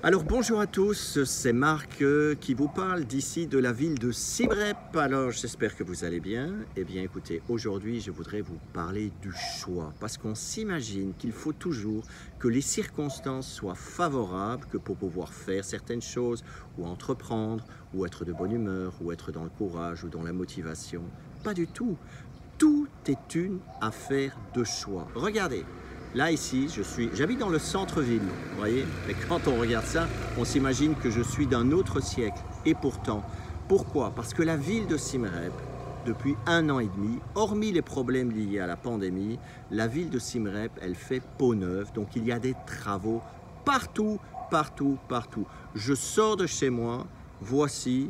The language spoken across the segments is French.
Alors bonjour à tous, c'est Marc qui vous parle d'ici de la ville de Simrep. Alors j'espère que vous allez bien. Eh bien écoutez, aujourd'hui je voudrais vous parler du choix parce qu'on s'imagine qu'il faut toujours que les circonstances soient favorables que pour pouvoir faire certaines choses ou entreprendre ou être de bonne humeur ou être dans le courage ou dans la motivation. Pas du tout. Tout est une affaire de choix. Regardez. Là, ici, j'habite dans le centre-ville, vous voyez, mais quand on regarde ça, on s'imagine que je suis d'un autre siècle. Et pourtant, pourquoi? Parce que la ville de Simrep, depuis 1 an et demi, hormis les problèmes liés à la pandémie, la ville de Simrep, elle fait peau neuve, donc il y a des travaux partout, partout, partout. Je sors de chez moi, voici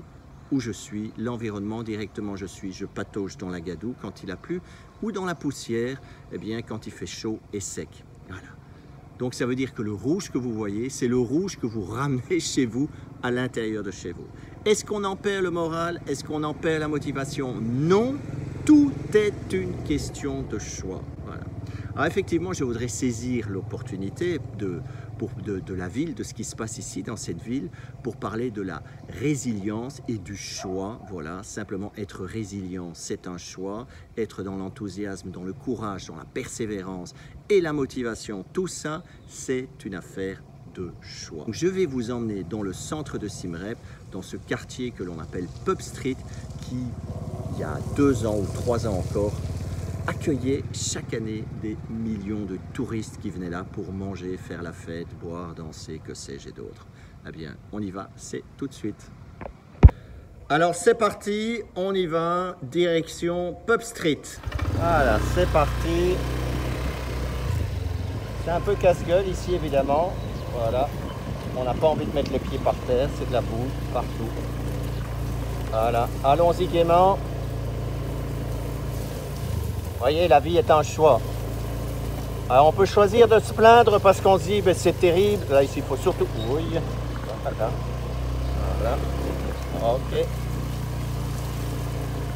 où je suis, l'environnement directement je patauge dans la gadoue quand il a plu ou dans la poussière, eh bien quand il fait chaud et sec. Voilà. Donc ça veut dire que le rouge que vous voyez, c'est le rouge que vous ramenez chez vous, à l'intérieur de chez vous. Est-ce qu'on en perd le moral? Est-ce qu'on en perd la motivation? Non, tout est une question de choix. Voilà. Alors effectivement, je voudrais saisir l'opportunité de la ville, de ce qui se passe ici dans cette ville, pour parler de la résilience et du choix. Voilà, simplement être résilient, c'est un choix. Être dans l'enthousiasme, dans le courage, dans la persévérance et la motivation, tout ça, c'est une affaire de choix. Je vais vous emmener dans le centre de Simrep, dans ce quartier que l'on appelle Pub Street, qui, il y a 2 ans ou 3 ans encore, accueillait chaque année des millions de touristes qui venaient là pour manger, faire la fête, boire, danser, que sais-je et d'autres. Eh bien, on y va, c'est tout de suite. Alors c'est parti, on y va, direction Pub Street. Voilà, c'est parti. C'est un peu casse-gueule ici évidemment. Voilà, on n'a pas envie de mettre les pieds par terre, c'est de la boue partout. Voilà, allons-y gaiement. Vous voyez, la vie est un choix. Alors on peut choisir de se plaindre parce qu'on se dit ben, c'est terrible. Là ici il faut surtout... Oui. Voilà. Voilà. Ok.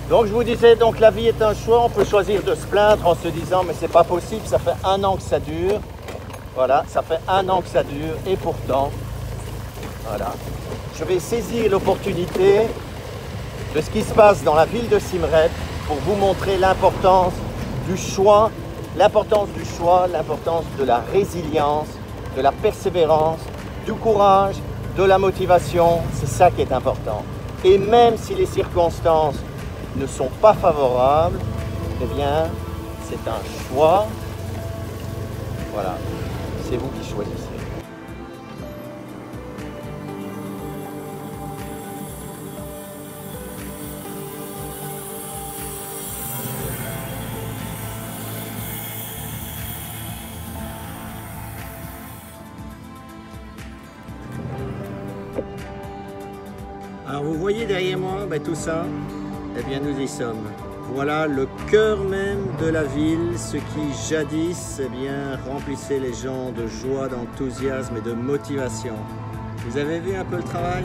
Donc je vous disais, donc la vie est un choix. On peut choisir de se plaindre en se disant mais c'est pas possible, ça fait 1 an que ça dure. Voilà, ça fait 1 an que ça dure et pourtant, voilà. Je vais saisir l'opportunité de ce qui se passe dans la ville de Simrep pour vous montrer l'importance du choix, l'importance de la résilience, de la persévérance, du courage, de la motivation, c'est ça qui est important. Et même si les circonstances ne sont pas favorables, eh bien, c'est un choix. Voilà, c'est vous qui choisissez. Alors vous voyez derrière moi, ben, tout ça, eh bien nous y sommes. Voilà le cœur même de la ville, ce qui jadis eh bien, remplissait les gens de joie, d'enthousiasme et de motivation. Vous avez vu un peu le travail?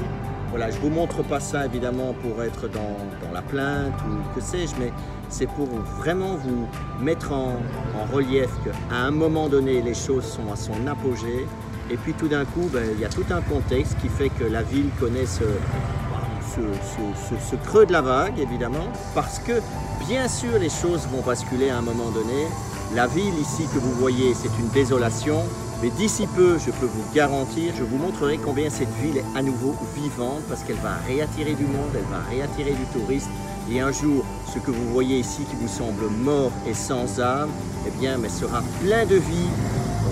Voilà, je ne vous montre pas ça évidemment pour être dans la plainte ou que sais-je, mais c'est pour vraiment vous mettre en relief qu'à un moment donné, les choses sont à son apogée. Et puis tout d'un coup, ben, il y a tout un contexte qui fait que la ville connaît ce creux de la vague, évidemment, parce que bien sûr les choses vont basculer à un moment donné. La ville ici que vous voyez, c'est une désolation, mais d'ici peu, je peux vous garantir, je vous montrerai combien cette ville est à nouveau vivante, parce qu'elle va réattirer du monde, elle va réattirer du touriste, et un jour, ce que vous voyez ici qui vous semble mort et sans âme, eh bien, mais sera plein de vie,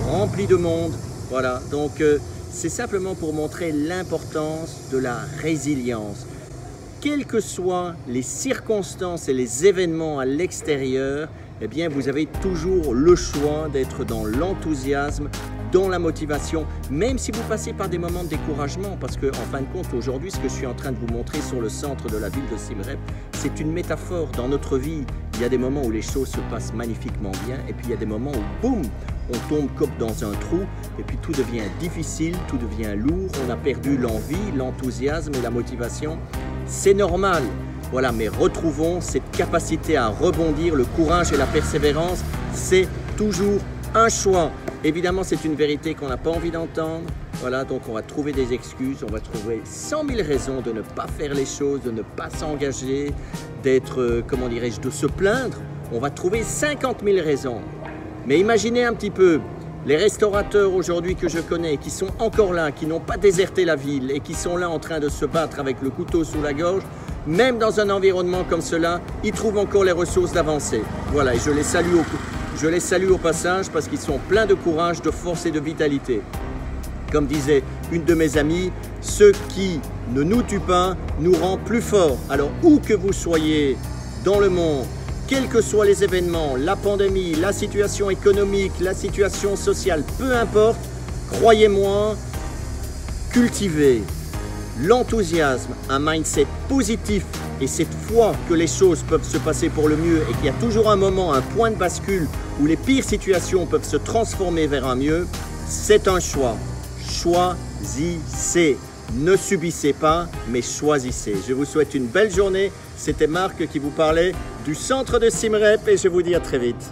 rempli de monde. Voilà, donc c'est simplement pour montrer l'importance de la résilience. Quelles que soient les circonstances et les événements à l'extérieur, eh bien vous avez toujours le choix d'être dans l'enthousiasme, dans la motivation, même si vous passez par des moments de découragement, parce que en fin de compte, aujourd'hui, ce que je suis en train de vous montrer sur le centre de la ville de Simrep, c'est une métaphore. Dans notre vie, il y a des moments où les choses se passent magnifiquement bien, et puis il y a des moments où, boum, on tombe comme dans un trou, et puis tout devient difficile, tout devient lourd, on a perdu l'envie, l'enthousiasme et la motivation. C'est normal, voilà, mais retrouvons cette capacité à rebondir, le courage et la persévérance, c'est toujours un choix. Évidemment, c'est une vérité qu'on n'a pas envie d'entendre, Voilà, donc on va trouver des excuses, on va trouver 100 000 raisons de ne pas faire les choses, de ne pas s'engager, d'être, comment dirais-je, de se plaindre. On va trouver 50 000 raisons. Mais imaginez un petit peu, les restaurateurs aujourd'hui que je connais, qui sont encore là, qui n'ont pas déserté la ville et qui sont là en train de se battre avec le couteau sous la gorge, même dans un environnement comme cela, ils trouvent encore les ressources d'avancer. Voilà, et je les salue au passage parce qu'ils sont pleins de courage, de force et de vitalité. Comme disait une de mes amies, ce qui ne nous tue pas nous rend plus forts. Alors où que vous soyez dans le monde, quels que soient les événements, la pandémie, la situation économique, la situation sociale, peu importe, croyez-moi, cultivez l'enthousiasme, un mindset positif et cette foi que les choses peuvent se passer pour le mieux et qu'il y a toujours un moment, un point de bascule où les pires situations peuvent se transformer vers un mieux, c'est un choix. Choisissez. Ne subissez pas, mais choisissez. Je vous souhaite une belle journée. C'était Marc qui vous parlait du centre de Simrep et je vous dis à très vite.